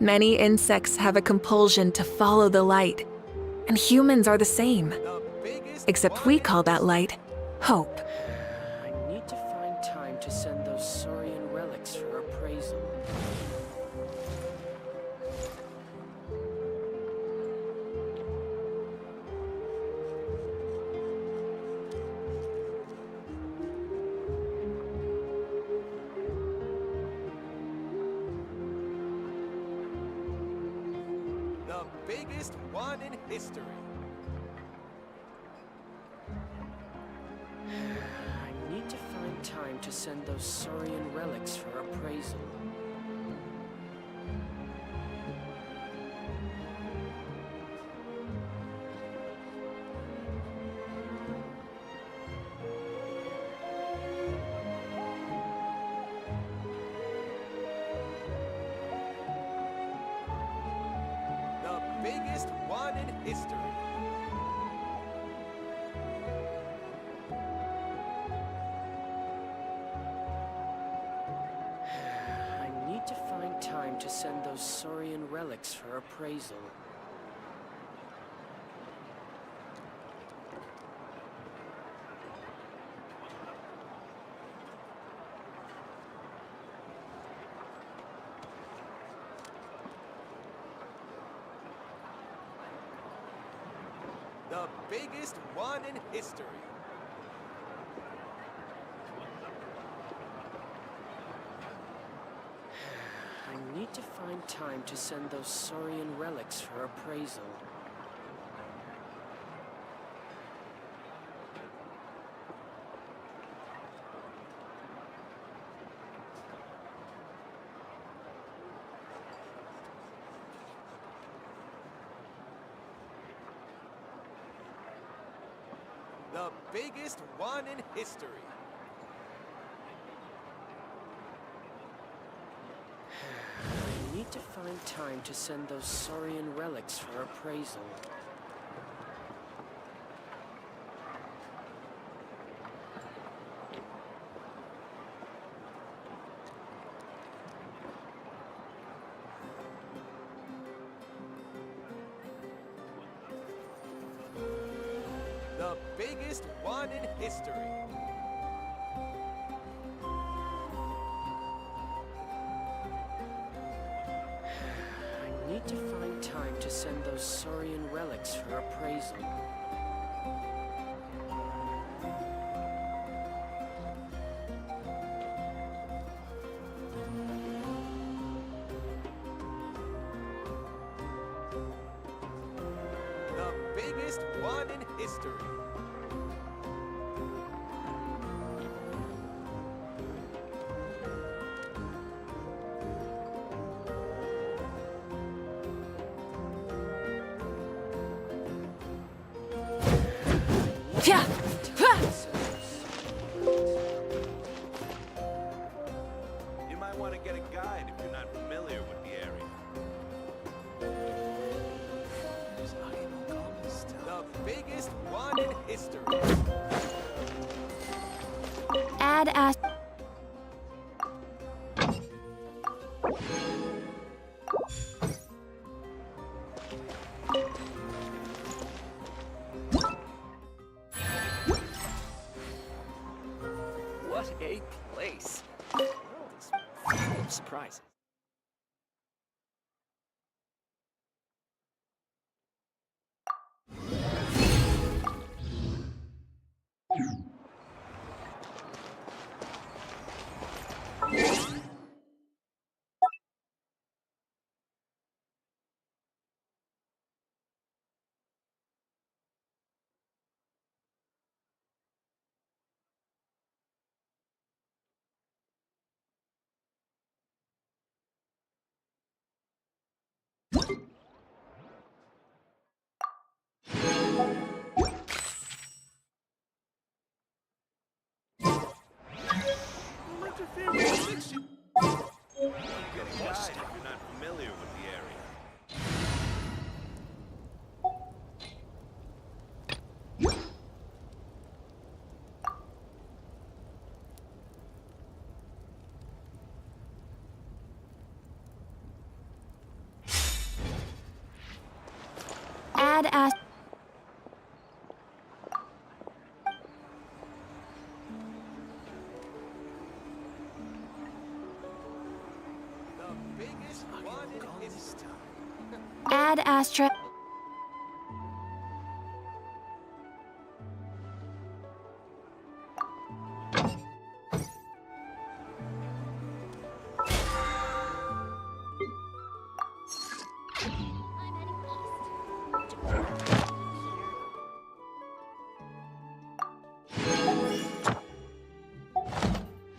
Many insects have a compulsion to follow the light, and humans are the same. Except we call that light hope. I need to find time to send those Saurian relics for appraisal. The biggest one in history. I need to find time to send those Saurian relics for appraisal. The biggest one in history. I need to find time to send those Saurian relics for appraisal. The biggest one in history. I need to find time to send those Saurian relics for appraisal. The biggest one in history. I need to find time to send those Saurian relics for appraisal. The biggest one in history. I need to find time to send those Saurian relics for appraisal. The biggest one in history. Yeah. You might want to get a guide if you're not familiar with the area. The biggest one in history. Add as. What a place. The world is full of surprises. Astra.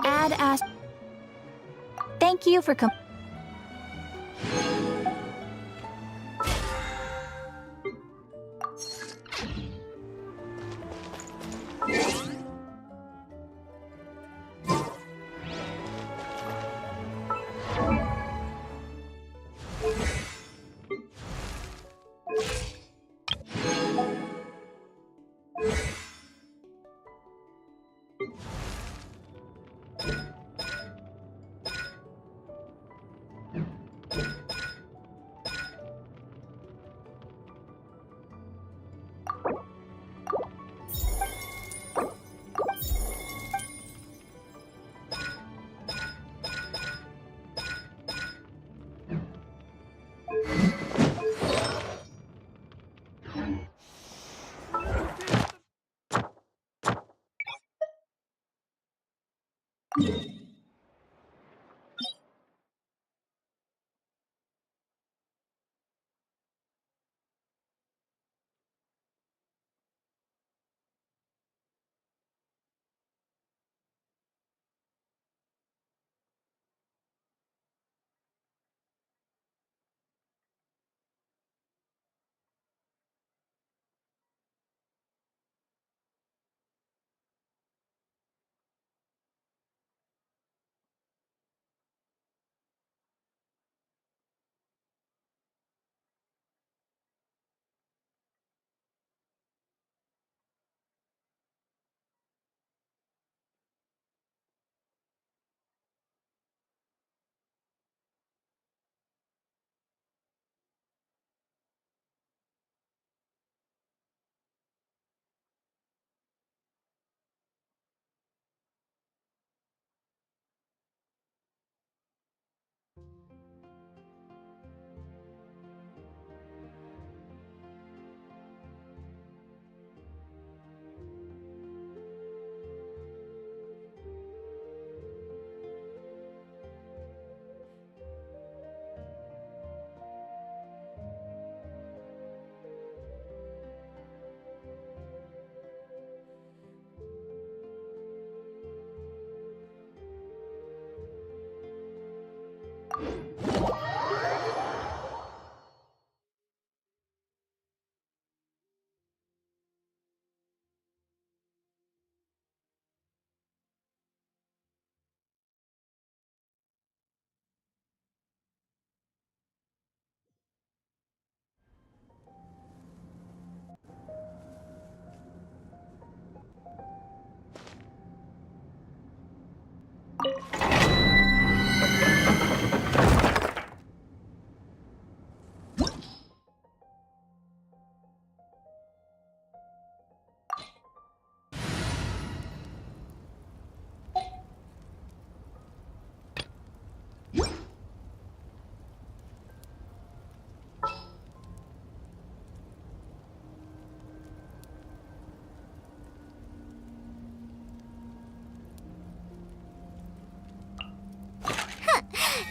Add Astra. Thank you for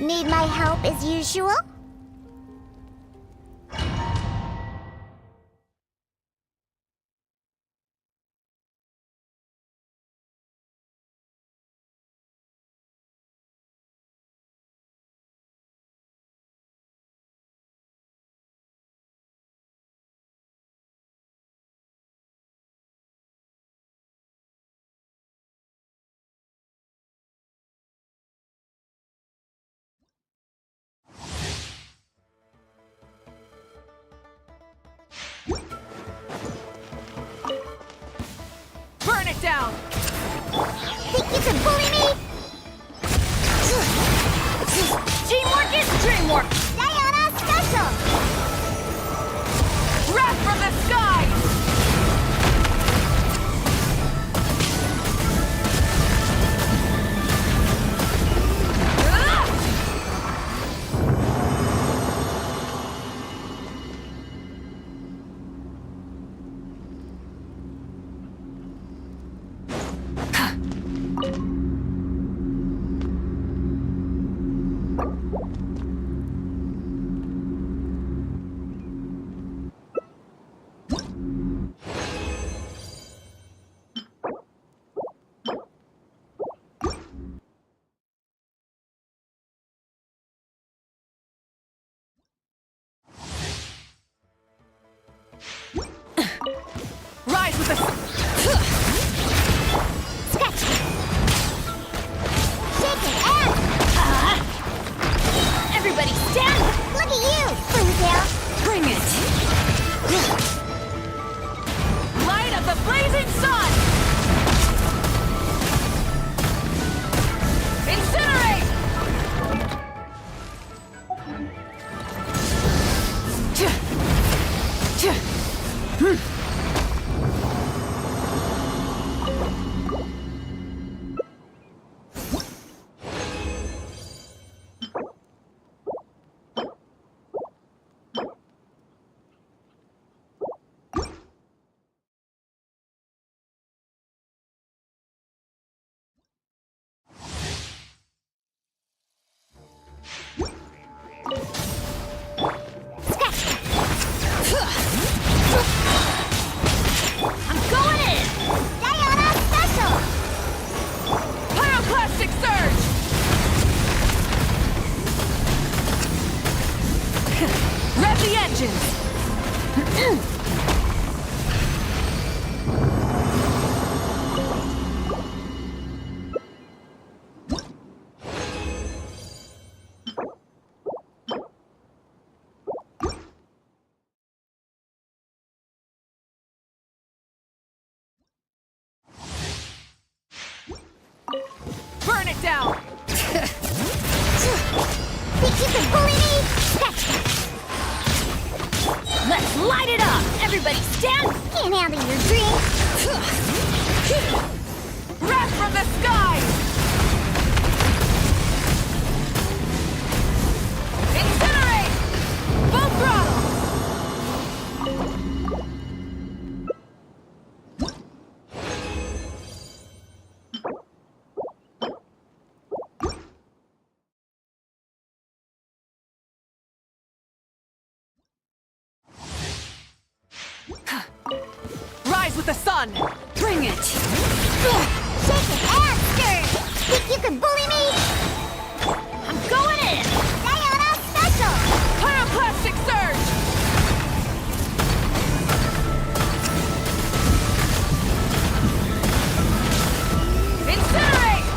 Need my help as usual? Burn it down! Think you can bully me? Teamwork is dreamwork! Diana Special! Wrath from the skies! the blazing sun! Incinerate! I'm going in! Diana Special! Pyroclastic surge! Rev the engines! Burn it down! Think you can bully me? Let's light it up! Everybody stand! Can't handle your drink. Wrath from the sky! Incinerate! Full throttle! Rise with the sun! Bring it! Shake it and stir. Think you can bully me? I'm going in! Diana Special! Pyroclastic surge! Incinerate!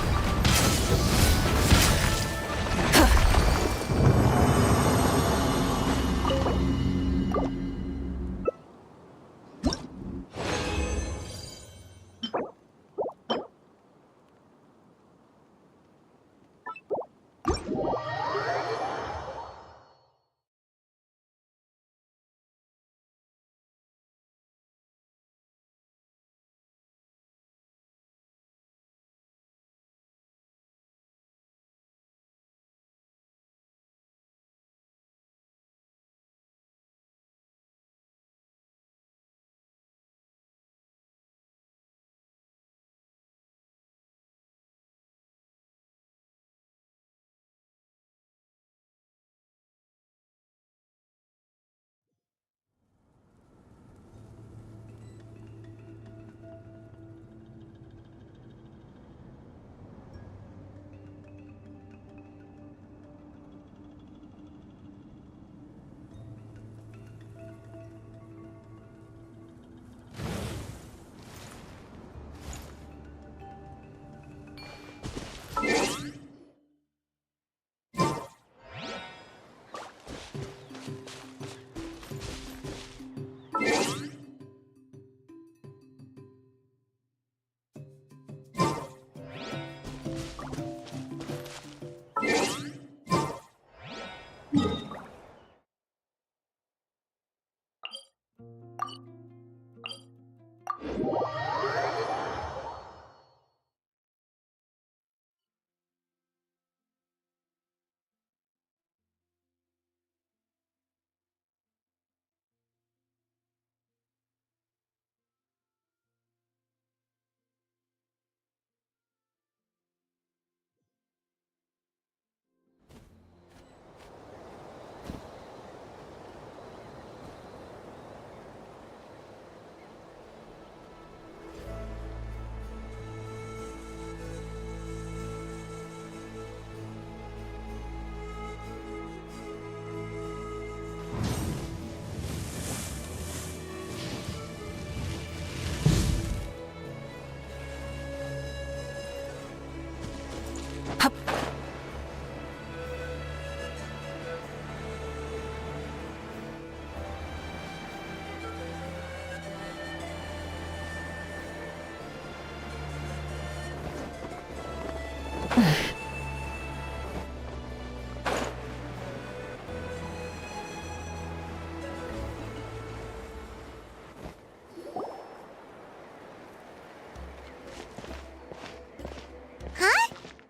Huh?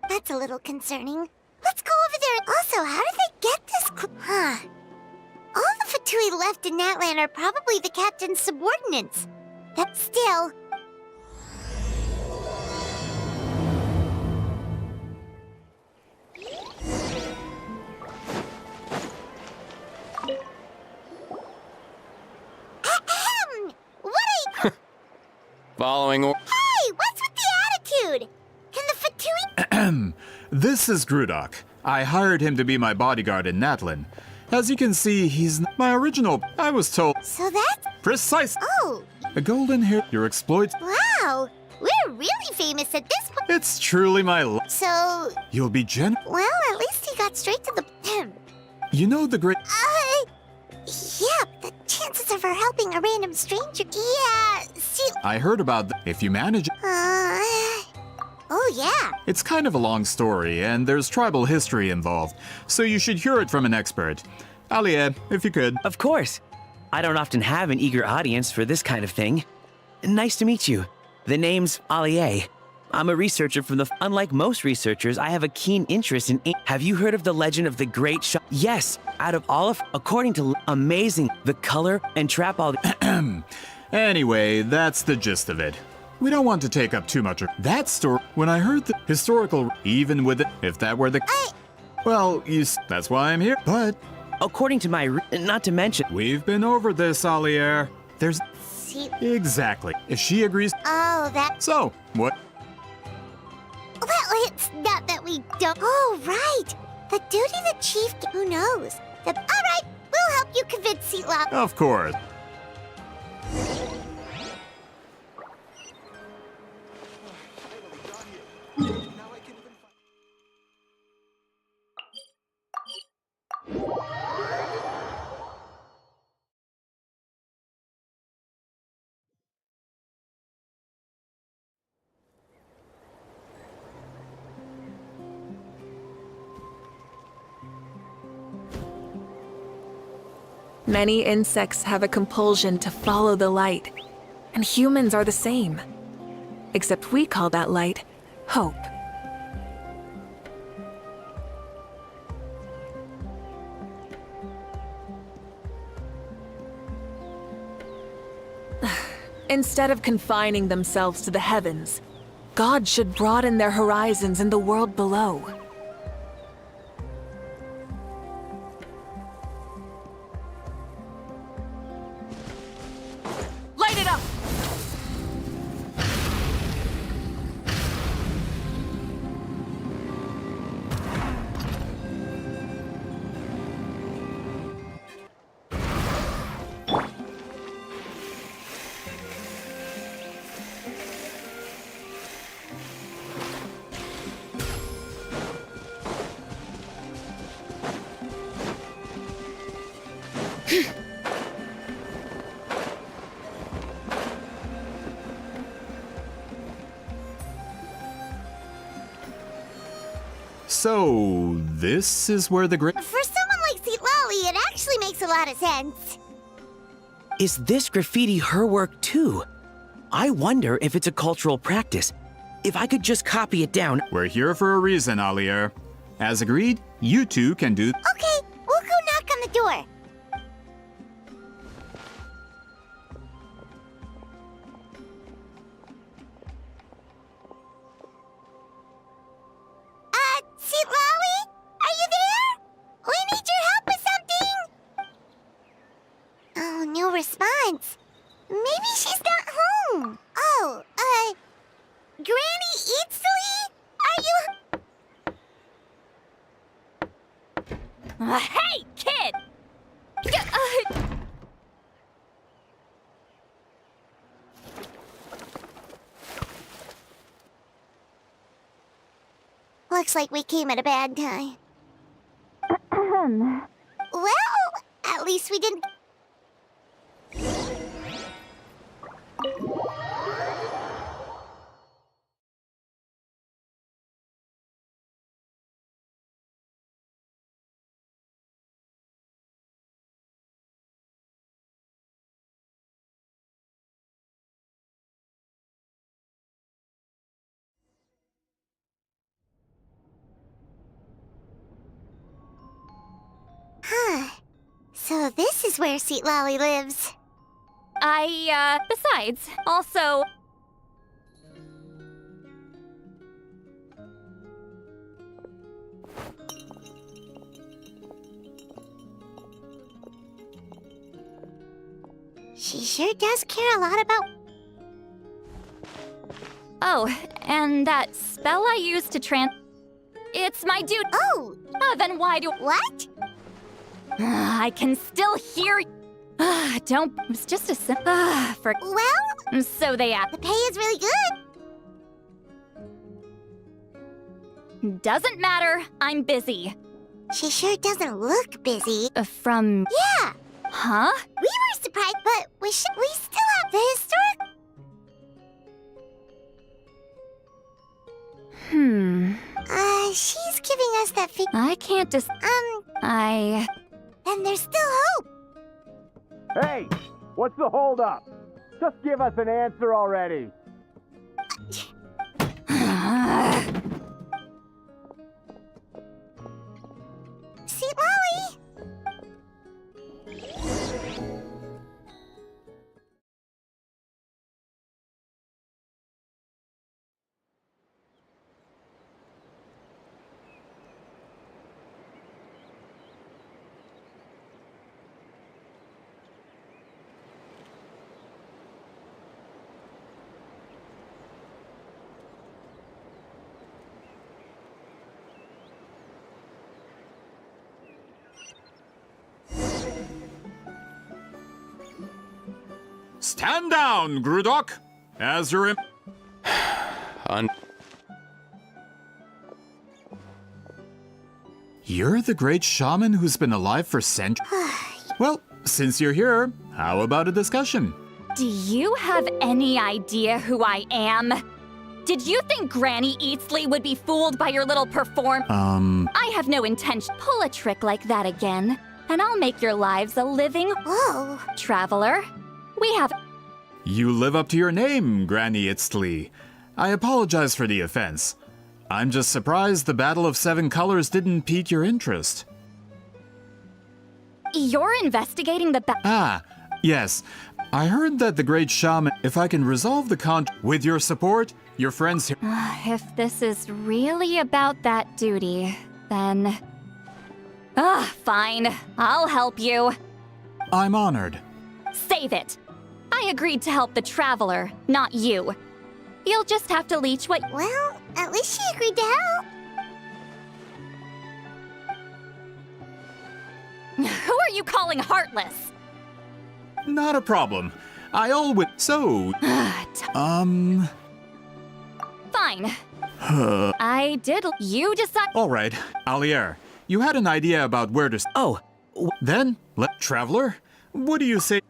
That's a little concerning. Let's go over there. Also, how did they get this Huh. All the Fatui left in Natlan are probably the captain's subordinates. But still... Ahem! What are you... Following or- Hey, what's with the attitude? Can the Fatui... This is Grudok. I hired him to be my bodyguard in Natlin. As you can see, he's my original. I was told. So that's... Precise. Oh, A golden hair. Your exploits. wow. We're really famous at this point. It's truly my. So, You'll be well, at least he got straight to the... You know the great. Yeah, the chances of her helping a random stranger... Yeah, see... I heard about if you manage. Oh, yeah. It's kind of a long story, and there's tribal history involved, so you should hear it from an expert. Alie, if you could. Of course. I don't often have an eager audience for this kind of thing. Nice to meet you. The name's Alie. I'm a researcher from the... Unlike most researchers, I have a keen interest in... Have you heard of the legend of the Great Shot? Yes, out of all of... According to... Amazing. The color and trap all... Anyway, that's the gist of it. We don't want to take up too much of that story. When I heard the historical, even with it, if that were the... Well, that's why I'm here. But According to my... Not to mention... we've been over this, Alier. There's... See... Exactly. If she agrees... Oh, that... So, what? Well, it's not that we don't... Oh, right. The duty the chief... Who knows? All right, we'll help you convince Seatla. Of course. Many insects have a compulsion to follow the light, and humans are the same. Except we call that light hope. Instead of confining themselves to the heavens, God should broaden their horizons in the world below. Light it up! So, this is where the great... For someone like Seatlali, it actually makes a lot of sense. Is this graffiti her work too? I wonder if it's a cultural practice. If I could just copy it down. We're here for a reason, Alier. As agreed, you two can do... Okay, we'll go knock on the door. Seatlawi? Are you there? We need your help with something! Oh, no response. Maybe she's not home. Oh, Granny Eatsley? Are you... Hey, kid! Looks like we came at a bad time. Well, at least we didn't... So this is where Seat Lolly lives. Besides, also... She sure does care a lot about... Oh, and that spell I used to It's my dude. Oh! Then why do... What? I can still hear... Don't... It's just a sim... for... Well, So they the pay is really good. Doesn't matter. I'm busy. She sure doesn't look busy. From... Yeah, Huh? we were surprised, but we still have the historic... She's giving us that I can't then there's still hope. Hey, what's the holdup? Just give us an answer already. Seat Lolly! Stand down, Grudok! As your You're the great shaman who's been alive for centuries. Well, since you're here, how about a discussion? Do you have any idea who I am? Did you think Granny Eatsley would be fooled by your little I have no intention. Pull a trick like that again, and I'll make your lives a living... Whoa. Traveler. We have... You live up to your name, Granny Itztli. I apologize for the offense. I'm just surprised the Battle of Seven Colors didn't pique your interest. You're investigating the Yes. I heard that the great shaman... If I can resolve the with your support, your friends here... If this is really about that duty, then... fine. I'll help you. I'm honored. Save it. I agreed to help the Traveler, not you. You'll just have to leech what... Well, at least she agreed to help. Who are you calling heartless? Not a problem. I always... So... Fine. I did... You decide... All right, Alier, you had an idea about where to... Oh, Then, Traveler, what do you say...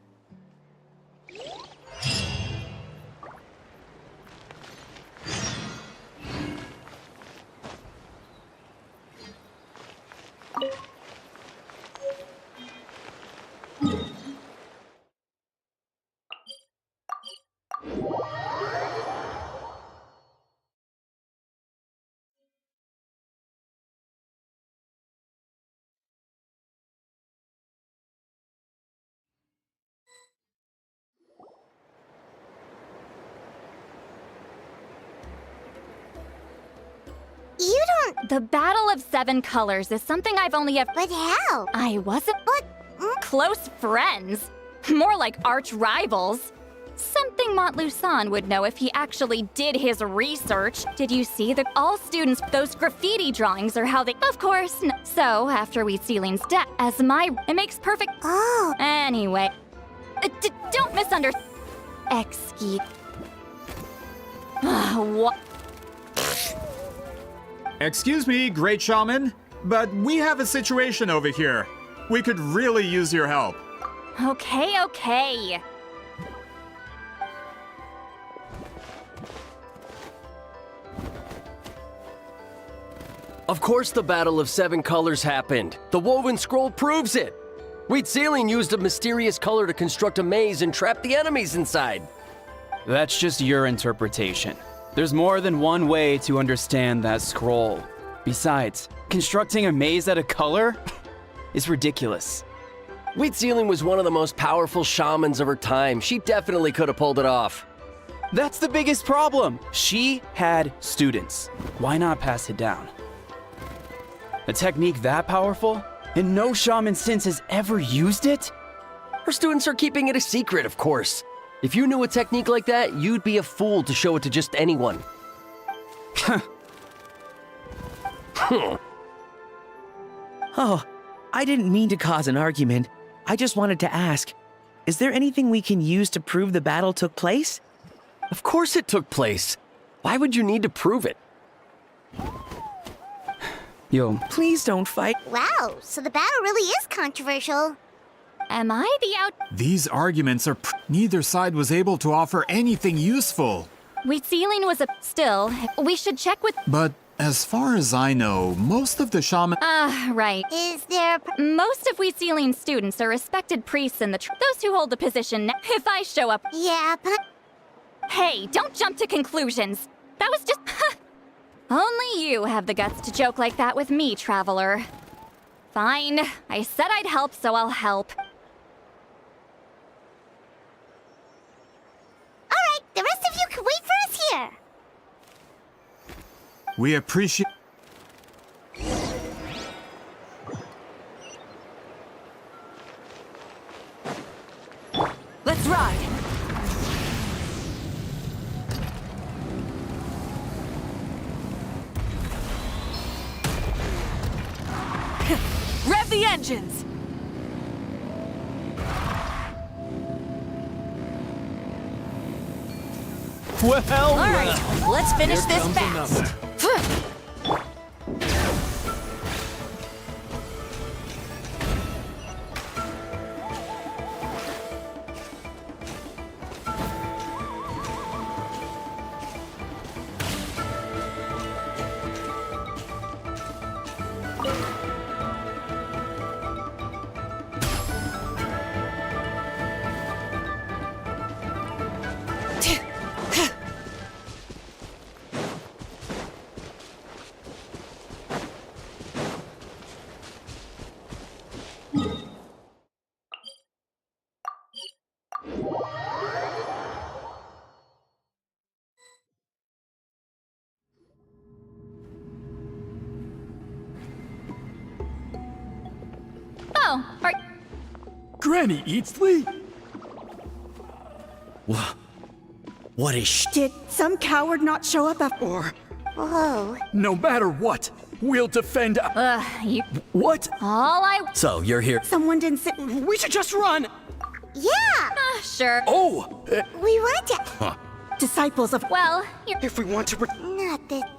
You don't... The Battle of Seven Colors is something I've only ever... But how? I wasn't... But... Close friends. More like arch rivals. Something Montluçon would know if he actually did his research. Did you see that all students, those graffiti drawings are how they... Of course. So, after we Celine's death, as my... It makes perfect... Oh. Anyway. Don't misunderstand. Excuse... What? Excuse me, great shaman, but we have a situation over here. We could really use your help. Okay. Of course the Battle of Seven Colors happened. The woven scroll proves it. Celine used a mysterious color to construct a maze and trap the enemies inside. That's just your interpretation. There's more than one way to understand that scroll. Besides, constructing a maze out of color is ridiculous. Wheat Sealing was one of the most powerful shamans of her time. She definitely could have pulled it off. That's the biggest problem. She had students. Why not pass it down? A technique that powerful? And no shaman since has ever used it? Her students are keeping it a secret, of course. If you knew a technique like that, you'd be a fool to show it to just anyone. Oh, I didn't mean to cause an argument. I just wanted to ask, is there anything we can use to prove the battle took place? Of course it took place. Why would you need to prove it? Yo, Please don't fight. Wow, so the battle really is controversial. Am I the out? These arguments are neither side was able to offer anything useful. Wheat Sealing was a. Still, we should check with. But as far as I know, most of the shaman. Right. Is there... Most of Wheat Sealing students are respected priests in the. Those who hold the position. If I show up. Yeah, but... Hey, don't jump to conclusions. That was just. Only you have the guts to joke like that with me, traveler. Fine. I said I'd help, so I'll help. Alright, the rest of you can wait for us here. We appreciate. Let's ride! Rev the engines! well, All right, let's finish this fast. Oh, are. Granny Eatsley? What is Did some coward not show up after? Whoa. No matter what, we'll defend. You. What? All I. So, you're here. Someone didn't sit. We should just run! Yeah! Sure. Oh! We wanted to... Disciples of. Well, you're. If we want to. Not that...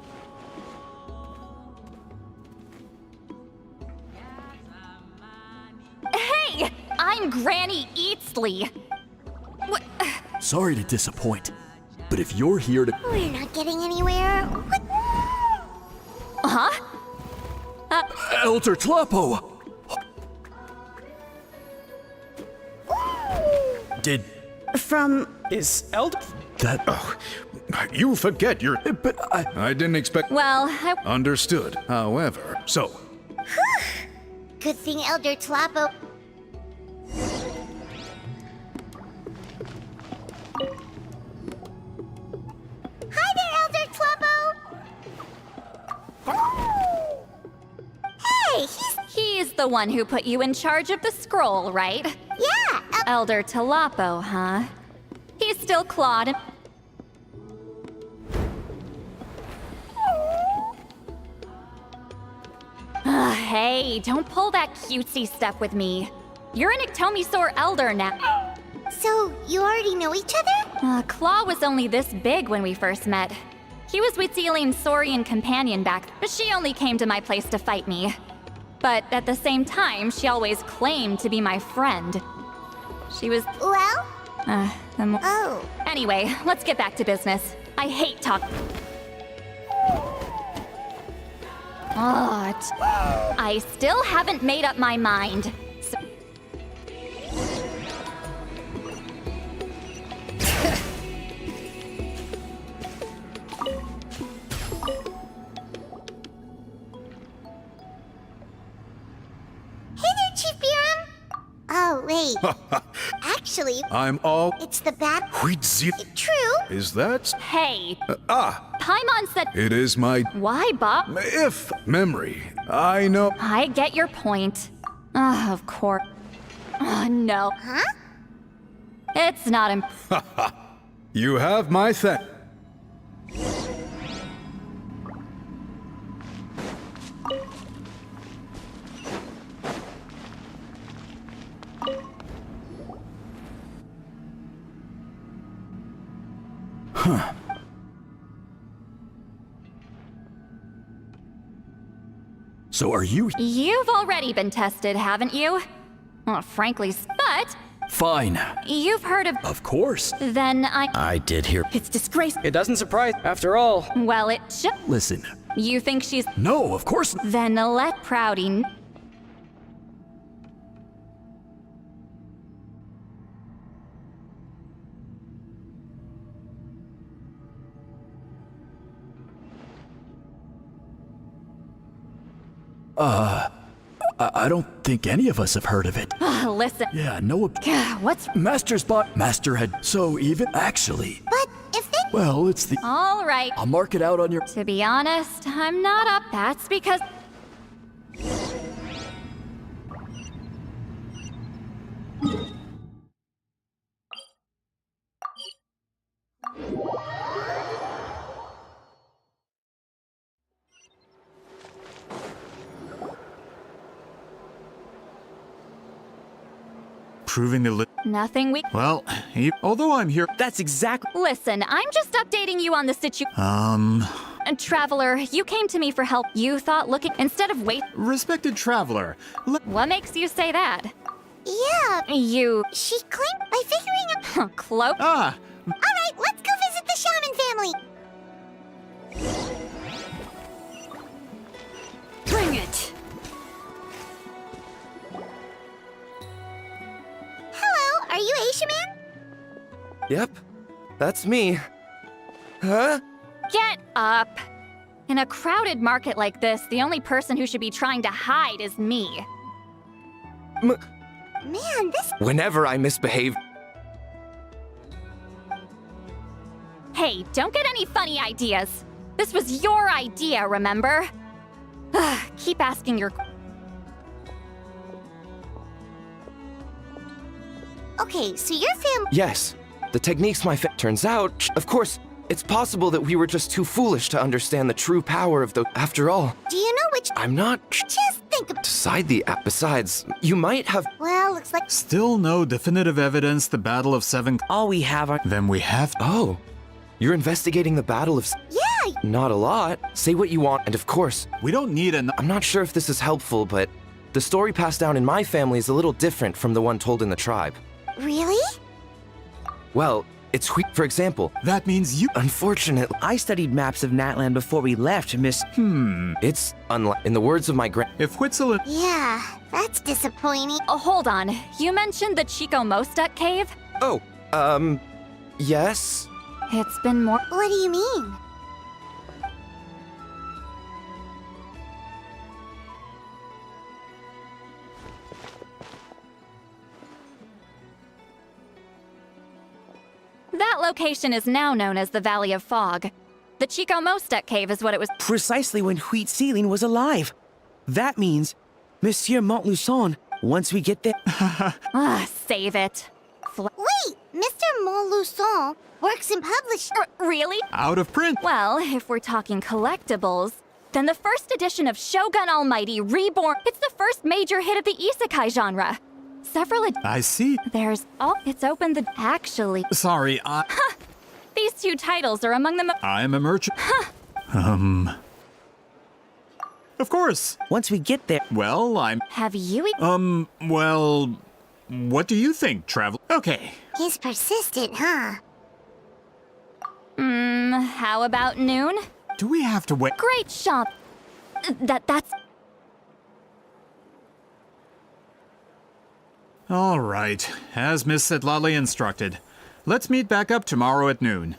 Hey! I'm Granny Eatsley. What? Sorry to disappoint, but if you're here to. We're not getting anywhere. What? Huh? Elder Tlapo! Did. From. Is Elder. That. Oh, you forget your. But I didn't expect. Well, Understood, however. So. Good thing Elder Tlapo... Hi there, Elder Tlapo! Hey, he's the one who put you in charge of the scroll, right? Yeah, Elder Talapo, huh? He's still clawed. Hey, don't pull that cutesy stuff with me. You're an Ectomisaur Elder now. So, you already know each other? Claw was only this big when we first met. He was Wheatsealing's Saurian companion back, but she only came to my place to fight me. But at the same time, she always claimed to be my friend. She was... Well? Oh. Anyway, let's get back to business. I hate talking. I still haven't made up my mind. So Hey there, Chief Biram! Oh, Actually, I'm all it's the bad. wheat zeal. True. Is that? Hey, Ah, Paimon said. it is my Why, Bob? if memory. I know. I get your point. Of course. No. Huh? It's not You have my thanks. So are you? You've already been tested, haven't you? Well, frankly, but Fine. you've heard of. Of course. Then I did hear. It's disgraceful. It doesn't surprise. After all, Well, it should. Listen. You think she's. No, of course not. Then let Proudy. I don't think any of us have heard of it. Listen. Yeah, no. What's. Master's bot. Master had. So even. Actually. But if they. Well, it's the. All right. I'll mark it out on your. To be honest, I'm not up. That's because. Proving the Nothing we. Well, although I'm here. That's exactly. Listen, I'm just updating you on the situation. Traveler, you came to me for help. You thought looking instead of wait. Respected traveler. What makes you say that? Yeah. You. She claimed by figuring out. Cloak. Ah, All right, let's go visit the shaman family. Bring it. Hello, are you Asia Man? Yep, that's me. Huh? Get up. In a crowded market like this, the only person who should be trying to hide is me. Man, this. Whenever I misbehave, Hey, don't get any funny ideas. This was your idea, remember? Keep asking your. Okay, so your family. yes, the technique's my turns out, of course, it's possible that we were just too foolish to understand the true power of the. After all, Do you know which? I'm not. Just think about. Decide the. Besides, you might have. Well, looks like. still no definitive evidence the Battle of Seven. All we have are. Then we have. Oh, you're investigating the Battle of. Yeah. Not a lot. Say what you want, and of course, We don't need an. I'm not sure if this is helpful, but the story passed down in my family is a little different from the one told in the tribe. Really? Well, it's for example, That means you. unfortunately, I studied maps of Natland before we left, Miss. it's unlike. In the words of my If Whitzel. Yeah, that's disappointing. Oh, hold on. You mentioned the Chico Mostek cave? Oh, yes? It's been more. What do you mean? That location is now known as the Valley of Fog. The Chico Mostek cave is what it was. Precisely when Wheat Ceiling was alive. That means, Monsieur Montluçon, once we get there. Save it. Wait, Mr. Montluçon works in publishing. Really? Out of print. Well, if we're talking collectibles, then the first edition of Shogun Almighty Reborn. It's the first major hit of the isekai genre. Several. I see. There's all. It's opened the. Actually, Sorry, these two titles are among the. I'm a merchant. Of course. Once we get there. Well, I'm. Have you? Well, what do you think, travel? Okay. He's persistent, huh? How about noon? Do we have to wait? Great shot. That's. All right, as Miss Setlali instructed. Let's meet back up tomorrow at noon.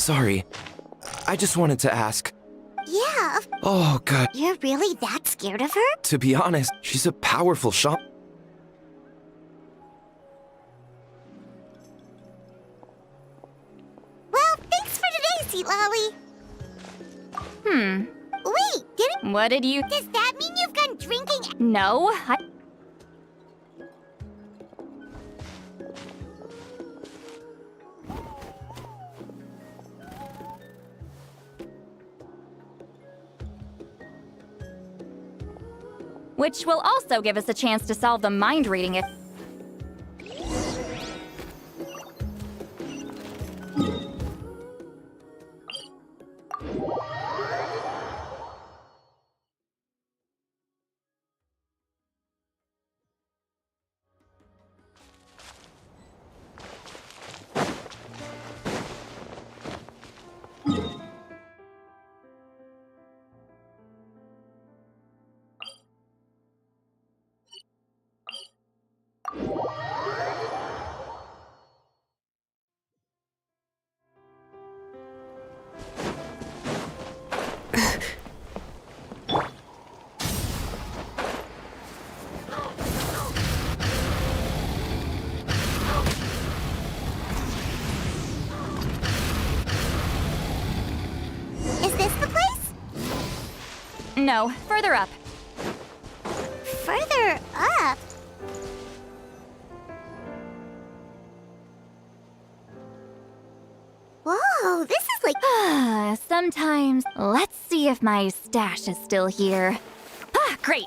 sorry. I just wanted to ask. Yeah, Oh, God. you're really that scared of her? To be honest, she's a powerful shaman. Well, thanks for today, Sweet Lolly. Wait, What did you... does that mean you've gone drinking? No, which will also give us a chance to solve the mind reading it. Is this the place? No, further up. Further up? Whoa, this is like... Sometimes. Let's see if my stash is still here. Ah, great.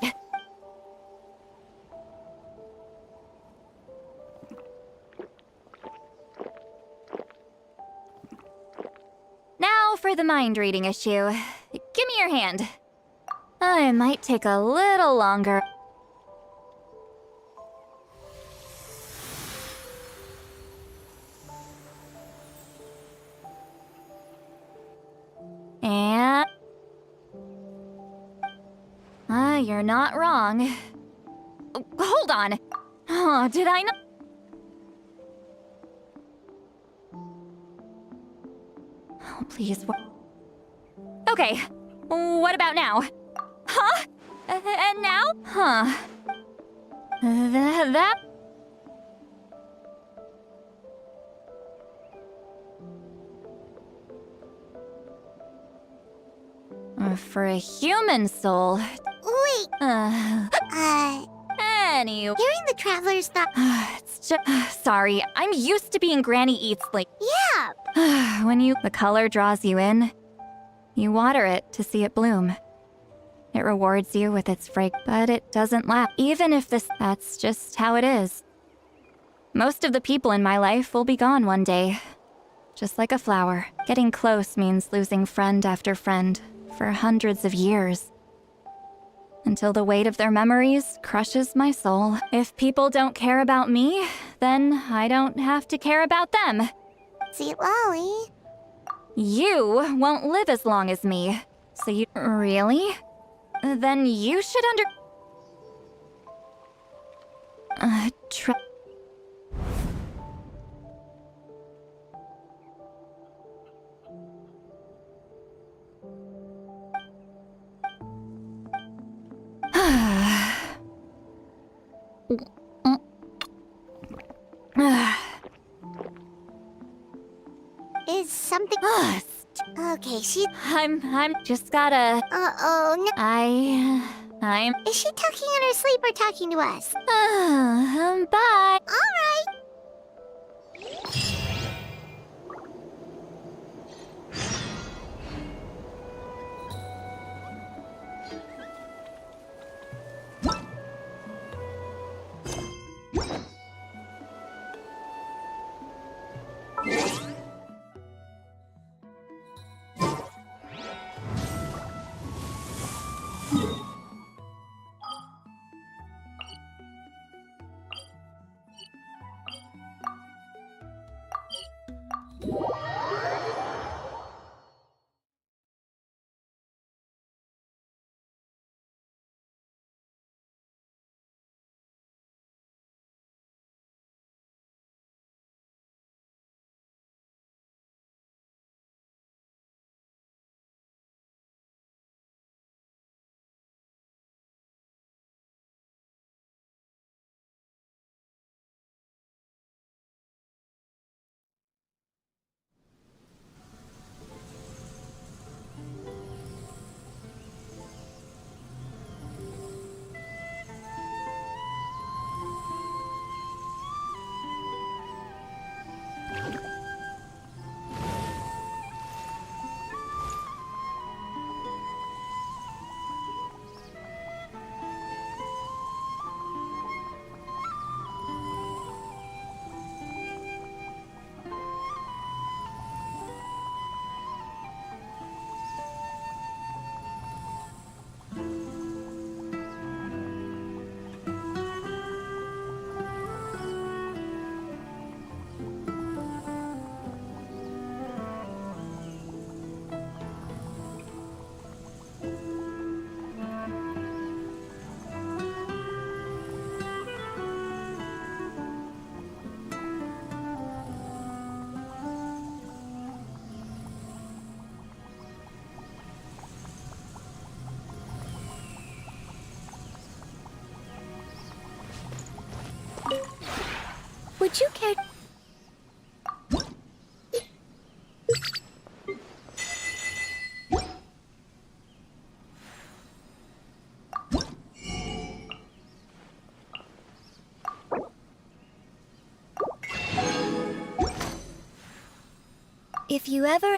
Now for the mind reading issue. Give me your hand. It might take a little longer. And... you're not wrong. Hold on. Oh, did I not... Oh, please. Okay. What about now? Huh? And now? Huh. That... For a human soul. Wait. Anyway. Hearing the travelers thought... It's just... Sorry, I'm used to being Granny Eats like... Yeah. When the color draws you in, you water it to see it bloom. It rewards you with its fragrance, but it doesn't last. Even if that's just how it is. Most of the people in my life will be gone one day. Just like a flower. Getting close means losing friend after friend for hundreds of years. Until the weight of their memories crushes my soul. If people don't care about me, then I don't have to care about them. Sweet Lolly. You won't live as long as me. So you... Really? Then you should try... Is something... Okay, I'm just gotta... Uh-oh, no. I'm... Is she talking in her sleep or talking to us? Bye. Alright. Would you care? If you ever...